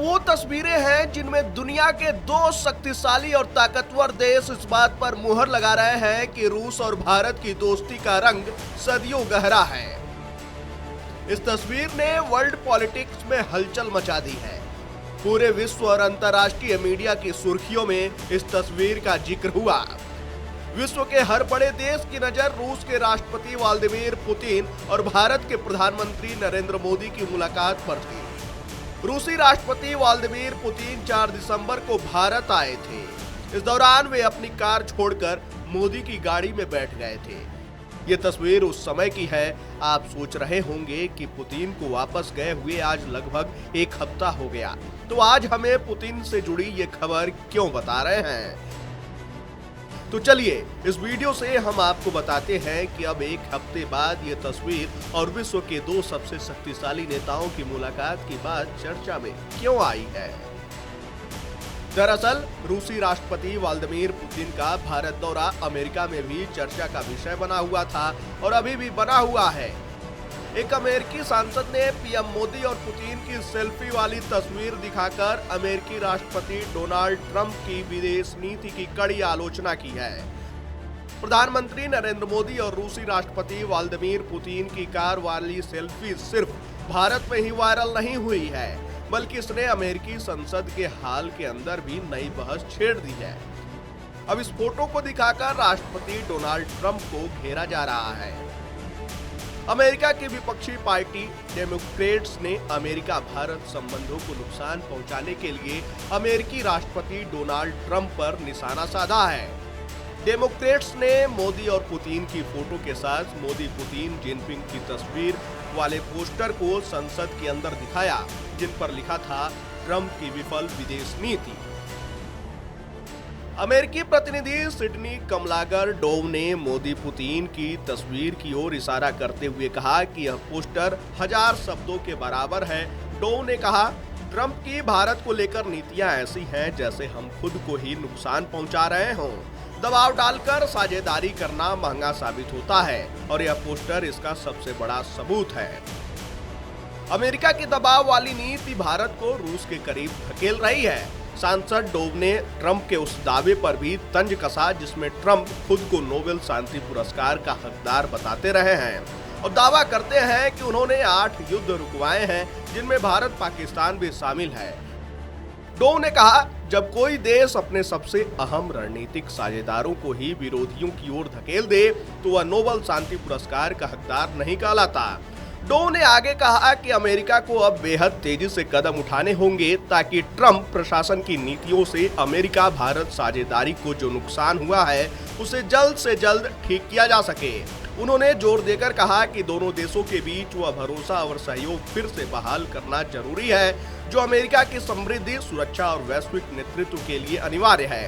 वो तस्वीरें हैं जिनमें दुनिया के दो शक्तिशाली और ताकतवर देश इस बात पर मुहर लगा रहे हैं कि रूस और भारत की दोस्ती का रंग सदियों गहरा है। इस तस्वीर ने वर्ल्ड पॉलिटिक्स में हलचल मचा दी है। पूरे विश्व और अंतर्राष्ट्रीय मीडिया की सुर्खियों में इस तस्वीर का जिक्र हुआ। विश्व के हर बड़े देश की नजर रूस के राष्ट्रपति व्लादिमीर पुतिन और भारत के प्रधानमंत्री नरेंद्र मोदी की मुलाकात पर थी। रूसी राष्ट्रपति व्लादिमीर पुतिन 4 दिसंबर को भारत आए थे। इस दौरान वे अपनी कार छोड़कर मोदी की गाड़ी में बैठ गए थे। ये तस्वीर उस समय की है। आप सोच रहे होंगे कि पुतिन को वापस गए हुए आज लगभग 1 हफ्ता हो गया, तो आज हमें पुतिन से जुड़ी ये खबर क्यों बता रहे हैं? तो चलिए इस वीडियो से हम आपको बताते हैं कि अब 1 हफ्ते बाद ये तस्वीर और विश्व के 2 सबसे शक्तिशाली नेताओं की मुलाकात की बात चर्चा में क्यों आई है। दरअसल रूसी राष्ट्रपति व्लादिमीर पुतिन का भारत दौरा अमेरिका में भी चर्चा का विषय बना हुआ था और अभी भी बना हुआ है। एक अमेरिकी सांसद ने पीएम मोदी और पुतिन की सेल्फी वाली तस्वीर दिखाकर अमेरिकी राष्ट्रपति डोनाल्ड ट्रंप की विदेश नीति की कड़ी आलोचना की है। प्रधानमंत्री नरेंद्र मोदी और रूसी राष्ट्रपति व्लादिमीर पुतिन की कार वाली सेल्फी सिर्फ भारत में ही वायरल नहीं हुई है, बल्कि इसने अमेरिकी संसद के हाल के अंदर भी नई बहस छेड़ दी है। अब इस फोटो को दिखाकर राष्ट्रपति डोनाल्ड ट्रंप को घेरा जा रहा है। अमेरिका की विपक्षी पार्टी डेमोक्रेट्स ने अमेरिका भारत संबंधों को नुकसान पहुंचाने के लिए अमेरिकी राष्ट्रपति डोनाल्ड ट्रंप पर निशाना साधा है। डेमोक्रेट्स ने मोदी और पुतिन की फोटो के साथ मोदी पुतिन जिनपिंग की तस्वीर वाले पोस्टर को संसद के अंदर दिखाया, जिन पर लिखा था ट्रंप की विफल विदेश नीति। अमेरिकी प्रतिनिधि सिडनी कमलागर डोव ने मोदी पुतिन की तस्वीर की ओर इशारा करते हुए कहा कि यह पोस्टर 1000 शब्दों के बराबर है। डोव ने कहा, ट्रंप की भारत को लेकर नीतियां ऐसी हैं जैसे हम खुद को ही नुकसान पहुंचा रहे हों। दबाव डालकर साझेदारी करना महंगा साबित होता है और यह पोस्टर इसका सबसे बड़ा सबूत है। अमेरिका की दबाव वाली नीति भारत को रूस के करीब धकेल रही है। सांसद डोव ने ट्रंप के उस दावे पर भी तंज कसा जिसमें ट्रंप खुद को नोबेल शांति पुरस्कार का हकदार बताते रहे हैं और दावा करते हैं कि उन्होंने 8 युद्ध रुकवाए हैं, जिनमें भारत पाकिस्तान भी शामिल है। डोव ने कहा, जब कोई देश अपने सबसे अहम रणनीतिक साझेदारों को ही विरोधियों की ओर धकेल दे तो वह नोबेल शांति पुरस्कार का हकदार नहीं कहलाता। डोव ने आगे कहा कि अमेरिका को अब बेहद तेजी से कदम उठाने होंगे ताकि ट्रंप प्रशासन की नीतियों से अमेरिका भारत साझेदारी को जो नुकसान हुआ है उसे जल्द से जल्द ठीक किया जा सके। उन्होंने जोर देकर कहा कि दोनों देशों के बीच वह भरोसा और सहयोग फिर से बहाल करना जरूरी है जो अमेरिका की समृद्धि, सुरक्षा और वैश्विक नेतृत्व के लिए अनिवार्य है।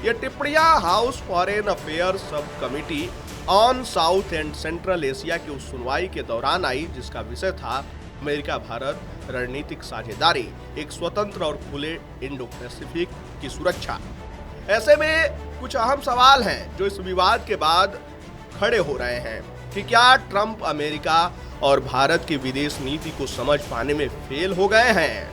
ये टिप्पणियां हाउस फॉरेन अफेयर्स सब committee on south and central Asia की उस सुनवाई के दौरान आई, जिसका विषय था अमेरिका भारत रणनीतिक साझेदारी, एक स्वतंत्र और खुले इंडो पैसिफिक की सुरक्षा। ऐसे में कुछ अहम सवाल हैं जो इस विवाद के बाद खड़े हो रहे हैं कि क्या ट्रंप अमेरिका और भारत की विदेश नीति को समझ पाने में फेल हो गए हैं?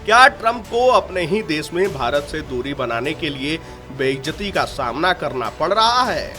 क्या ट्रंप को अपने ही देश में भारत से दूरी बनाने के लिए बेइज्जती का सामना करना पड़ रहा है?